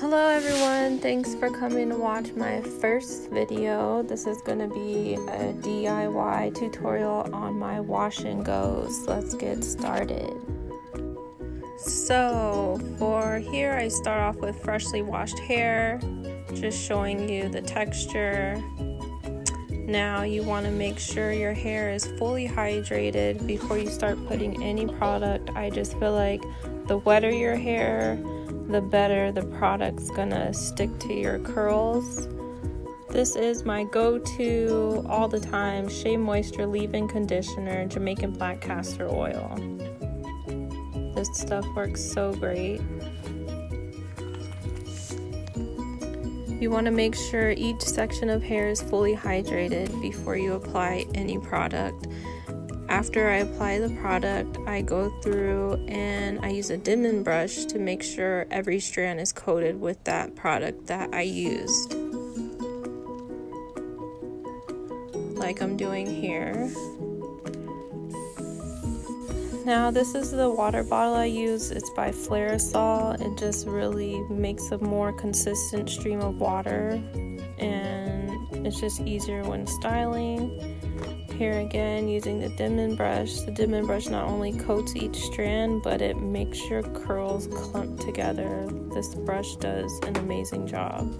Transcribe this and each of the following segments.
Hello everyone, thanks for coming to watch my first video. This is going to be a DIY tutorial on my wash and goes. Let's get started. So for here I start off with freshly washed hair, just showing you the texture. Now you want to make sure your hair is fully hydrated before you start putting any product. I just feel like the wetter your hair, the better the product's gonna stick to your curls. This is my go-to all the time Shea Moisture leave-in conditioner, Jamaican black castor oil. This stuff works so great. You want to make sure each section of hair is fully hydrated before you apply any product. After I apply the product, I go through and I use a dimming brush to make sure every strand is coated with that product that I used. Like I'm doing here. Now this is the water bottle I use. It's by Flairosol. It just really makes a more consistent stream of water and it's just easier when styling. Here again, using the dimming brush. The dimming brush not only coats each strand, but it makes your curls clump together. This brush does an amazing job.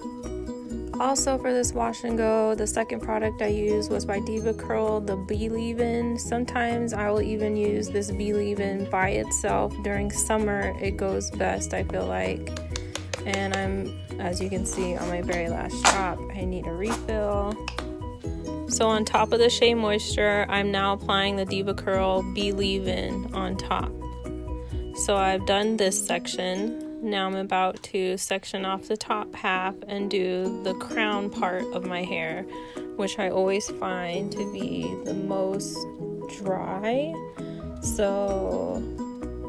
Also for this wash and go, the second product I used was by Diva Curl, the Bee Leave-In. Sometimes I will even use this Bee Leave-In by itself. During summer, it goes best, I feel like. And as you can see on my very last drop, I need a refill. So on top of the Shea Moisture, I'm now applying the Diva Curl Bee Leave-In on top. So I've done this section. Now I'm about to section off the top half and do the crown part of my hair, which I always find to be the most dry. So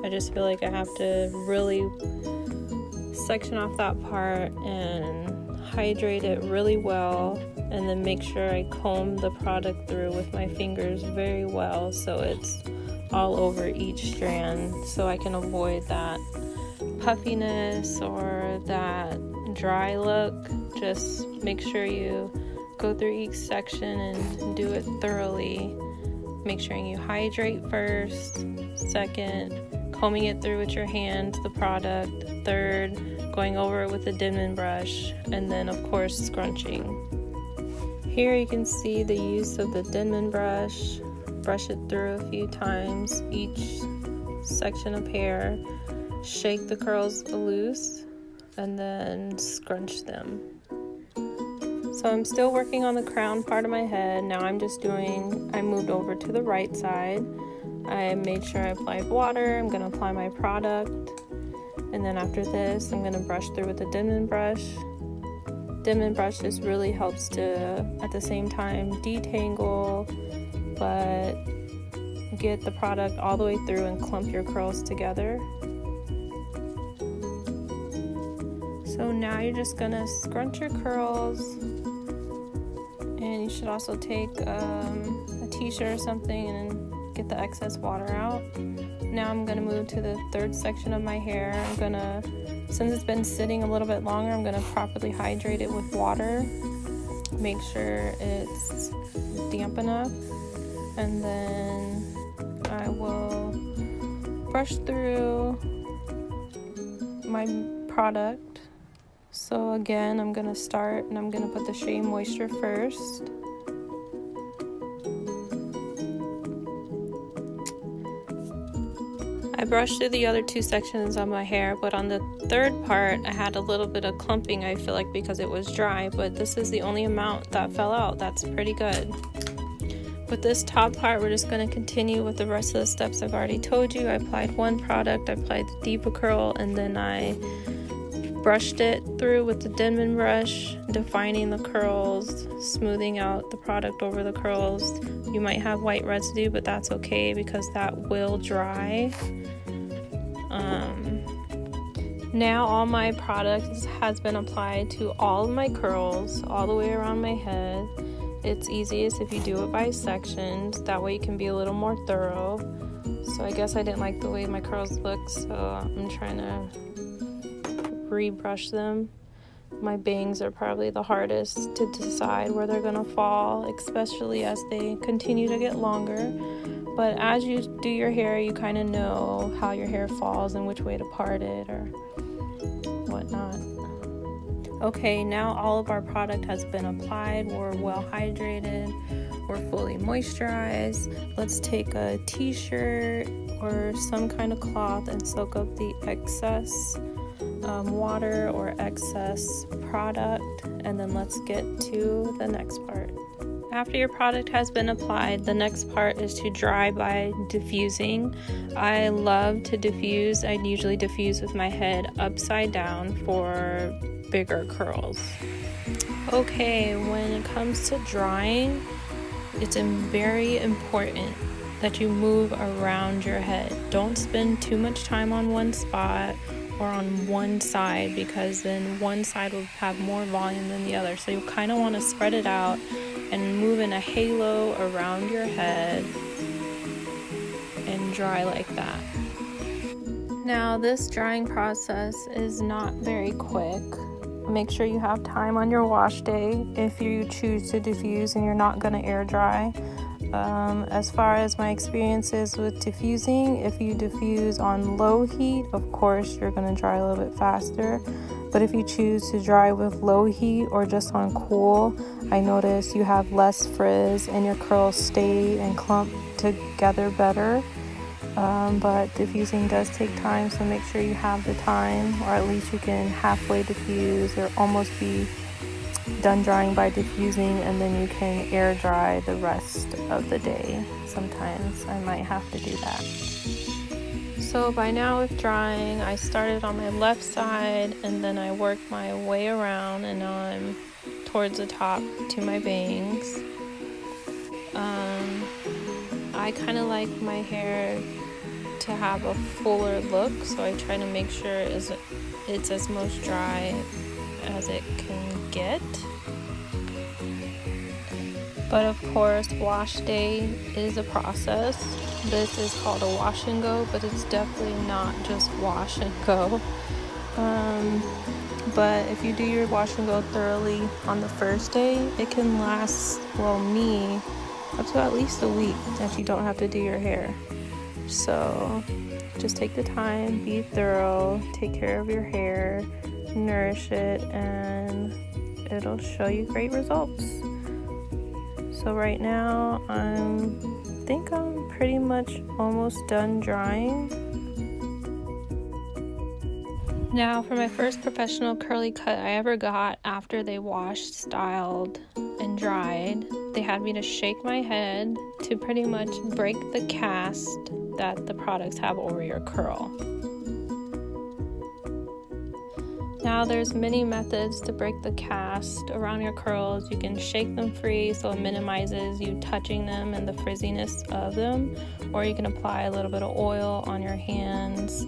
I just feel like I have to really section off that part and hydrate it really well, and then make sure I comb the product through with my fingers very well so it's all over each strand, so I can avoid that puffiness or that dry look. Just make sure you go through each section and do it thoroughly. Make sure you hydrate first, second, combing it through with your hands, the product, third, going over it with a dimming brush, and then of course scrunching. Here you can see the use of the dimming brush. Brush it through a few times each section of hair, shake the curls loose, and then scrunch them. So I'm still working on the crown part of my head. Now I moved over to the right side. I made sure I applied water. I'm going to apply my product. And then after this, I'm going to brush through with the dimming brush. Dimming brush just really helps to, at the same time, detangle, but get the product all the way through and clump your curls together. So now you're just going to scrunch your curls. And you should also take a t-shirt or something and get the excess water out. Now I'm going to move to the third section of my hair. Since it's been sitting a little bit longer, I'm going to properly hydrate it with water. Make sure it's damp enough. And then I will brush through my product. So again, I'm going to start and I'm going to put the Shea Moisture first. I brushed through the other two sections of my hair, but on the third part I had a little bit of clumping, I feel like, because it was dry, but this is the only amount that fell out. That's pretty good. With this top part, we're just going to continue with the rest of the steps I've already told you. I applied one product, I applied the Diva Curl, and then I brushed it through with the dimming brush, defining the curls, smoothing out the product over the curls. You might have white residue, but that's okay because that will dry. Now all my product has been applied to all of my curls, all the way around my head. It's easiest if you do it by sections, that way you can be a little more thorough. So I guess I didn't like the way my curls look, so I'm trying to rebrush them. My bangs are probably the hardest to decide where they're gonna fall, especially as they continue to get longer. But as you do your hair, you kind of know how your hair falls and which way to part it or whatnot. Okay, now all of our product has been applied. We're well hydrated. We're fully moisturized. Let's take a t-shirt or some kind of cloth and soak up the excess water or excess product, and then let's get to the next part. After your product has been applied, the next part is to dry by diffusing. I love to diffuse. I usually diffuse with my head upside down for bigger curls. Okay, when it comes to drying, it's very important that you move around your head. Don't spend too much time on one spot or on one side, because then one side will have more volume than the other. So you kind of want to spread it out and move in a halo around your head and dry like that. Now this drying process is not very quick. Make sure you have time on your wash day if you choose to diffuse and you're not going to air dry. As far as my experiences with diffusing, if you diffuse on low heat, of course you're going to dry a little bit faster. But if you choose to dry with low heat or just on cool, I notice you have less frizz and your curls stay and clump together better. But diffusing does take time, so make sure you have the time, or at least you can halfway diffuse or almost be done drying by diffusing, and then you can air dry the rest of the day. Sometimes I might have to do that. So by now with drying, I started on my left side and then I worked my way around, and now I'm towards the top to my bangs. I kind of like my hair to have a fuller look, so I try to make sure it's as most dry as it can get. But of course, wash day is a process. This is called a wash and go, but it's definitely not just wash and go. But if you do your wash and go thoroughly on the first day, it can last, me, up to at least a week that you don't have to do your hair. So just take the time, be thorough, take care of your hair, nourish it, and it'll show you great results. So right now I think I'm pretty much almost done drying. Now for my first professional curly cut I ever got after they washed, styled, and dried, they had me to shake my head to pretty much break the cast that the products have over your curl. Now there's many methods to break the cast around your curls. You can shake them free so it minimizes you touching them and the frizziness of them, or you can apply a little bit of oil on your hands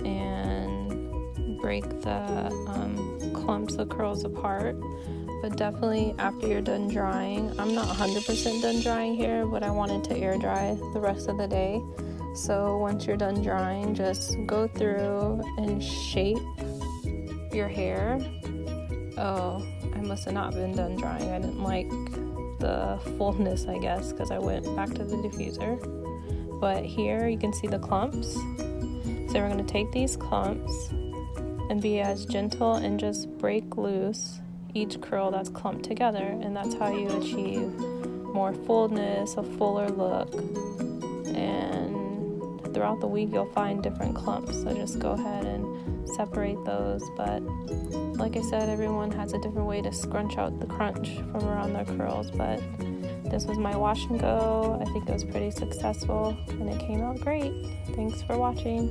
and break the clumps of curls apart. But definitely after you're done drying, I'm not 100% done drying here, but I wanted to air dry the rest of the day. So once you're done drying, just go through and shape your hair. Oh, I must have not been done drying. I didn't like the fullness, I guess, because I went back to the diffuser. But here you can see the clumps. So we're going to take these clumps and be as gentle and just break loose each curl that's clumped together, and that's how you achieve more fullness, a fuller look. And throughout the week you'll find different clumps, so just go ahead and separate those. But like I said, everyone has a different way to scrunch out the crunch from around their curls, but this was my wash and go. I think it was pretty successful and it came out great. Thanks for watching.